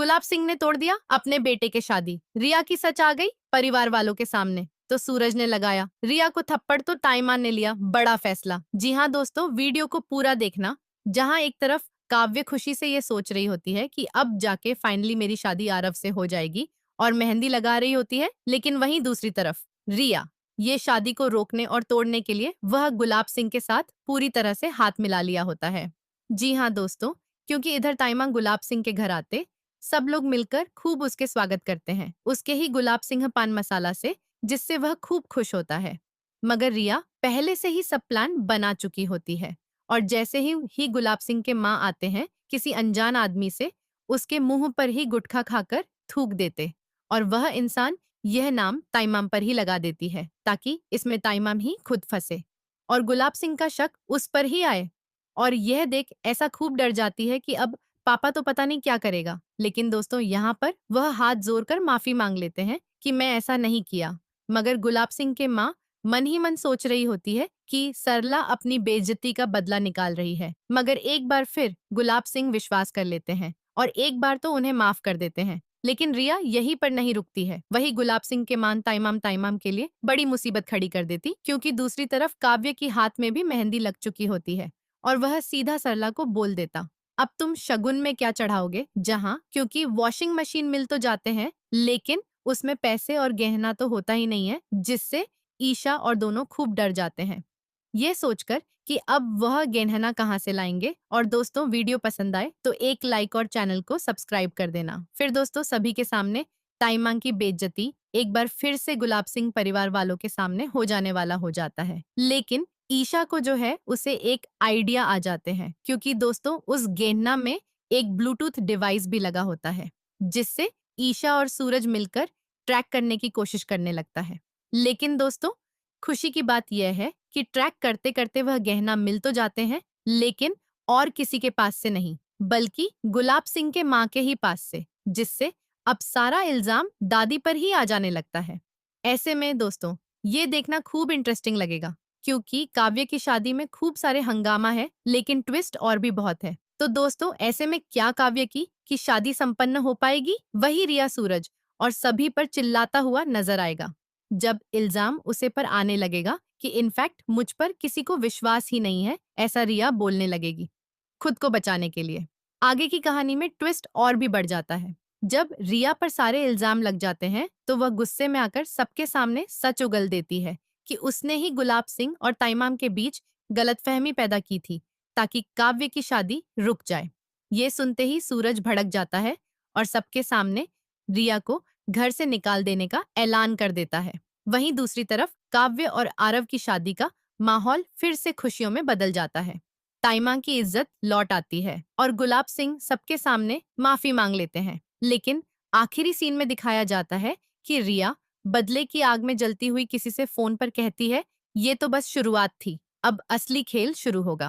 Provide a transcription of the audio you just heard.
गुलाब सिंह ने तोड़ दिया अपने बेटे के शादी। रिया की सच आ गई परिवार वालों के सामने। तो सूरज ने लगाया रिया को थप्पड़ तो ताइमान ने लिया बड़ा फैसला। जी हाँ दोस्तों, वीडियो को पूरा देखना। जहाँ एक तरफ काव्य खुशी से ये सोच रही होती है कि अब जाके फाइनली मेरी शादी आरव से हो जाएगी और मेहंदी लगा रही होती है, लेकिन वहीं दूसरी तरफ रिया ये शादी को रोकने और तोड़ने के लिए वह गुलाब सिंह के साथ पूरी तरह से हाथ मिला लिया होता है। जी हाँ दोस्तों, क्योंकि इधर ताइमा गुलाब सिंह के घर आते सब लोग मिलकर खूब उसके स्वागत करते हैं, उसके ही गुलाब सिंह पान मसाला से, जिससे वह खूब खुश होता है। मगर रिया पहले से ही सब प्लान बना चुकी होती है और जैसे ही गुलाब सिंह के माँ आते हैं किसी अनजान आदमी से उसके मुंह पर ही गुटखा खाकर थूक देते और वह इंसान यह नाम ताइमाम पर ही लगा देती है ताकि इसमें ताइमाम ही खुद फंसे और गुलाब सिंह का शक उस पर ही आए। और यह देख ऐसा खूब डर जाती है कि अब पापा तो पता नहीं क्या करेगा। लेकिन दोस्तों यहाँ पर वह हाथ जोड़ कर माफी मांग लेते हैं कि मैं ऐसा नहीं किया। मगर गुलाब सिंह के माँ मन ही मन सोच रही होती है कि सरला अपनी बेइज्जती का बदला निकाल रही है। मगर एक बार फिर गुलाब सिंह विश्वास कर लेते हैं और एक बार तो उन्हें माफ कर देते हैं। लेकिन रिया यहीं पर नहीं रुकती है, वही गुलाब सिंह के मान ताइमाम ताइमाम के लिए बड़ी मुसीबत खड़ी कर देती, क्योंकि दूसरी तरफ काव्य की हाथ में भी मेहंदी लग चुकी होती है और वह सीधा सरला को बोल देता, अब तुम शगुन में क्या चढ़ाओगे? जहाँ क्योंकि वॉशिंग मशीन मिल तो जाते हैं, लेकिन उसमें पैसे और गहना तो होता ही नहीं है, जिससे ईशा और दोनों खूब डर जाते हैं। ये सोचकर कि अब वह गहना कहाँ से लाएंगे। और दोस्तों, वीडियो पसंद आए तो एक लाइक और चैनल को सब्सक्राइब कर देना। फिर दोस्तों, सभी के सामने ताइमांग की बेइज्जती एक बार फिर से गुलाब सिंह परिवार वालों के सामने हो जाने वाला हो जाता है। लेकिन ईशा को जो है उसे एक आइडिया आ जाते हैं, क्योंकि दोस्तों उस गहना में एक ब्लूटूथ डिवाइस भी लगा होता है, जिससे ईशा और सूरज मिलकर ट्रैक करने की कोशिश करने लगता है। लेकिन दोस्तों, खुशी की बात यह है कि ट्रैक करते करते वह गहना मिल तो जाते हैं, लेकिन और किसी के पास से नहीं, बल्कि गुलाब सिंह के माँ के ही पास से, जिससे अब सारा इल्जाम दादी पर ही आ जाने लगता है। ऐसे में दोस्तों, ये देखना खूब इंटरेस्टिंग लगेगा, क्योंकि काव्य की शादी में खूब सारे हंगामा है, लेकिन ट्विस्ट और भी बहुत है। तो दोस्तों, ऐसे में क्या काव्य की शादी संपन्न हो पाएगी? वही रिया सूरज और सभी पर चिल्लाता हुआ नजर आएगा, जब इल्जाम उसे पर आने लगेगा कि इनफैक्ट मुझ पर किसी को विश्वास ही नहीं है, ऐसा रिया बोलने लगेगी खुद को बचाने के लिए। आगे की कहानी में ट्विस्ट और भी बढ़ जाता है। जब रिया पर सारे इल्जाम लग जाते हैं तो वह गुस्से में आकर सबके सामने सच उगल देती है कि उसने ही गुलाब सिंह और ताइमाम के बीच गलतफहमी पैदा की थी ताकि काव्य की शादी रुक जाए। ये सुनते ही सूरज भड़क जाता है और सबके सामने रिया को घर से निकाल देने का ऐलान कर देता है। वहीं दूसरी तरफ काव्य और आरव की शादी का माहौल फिर से खुशियों में बदल जाता है। ताइमा की इज्जत लौट आती है और गुलाब सिंह सबके सामने माफी मांग लेते हैं। लेकिन आखिरी सीन में दिखाया जाता है कि रिया बदले की आग में जलती हुई किसी से फोन पर कहती है, ये तो बस शुरुआत थी, अब असली खेल शुरू होगा।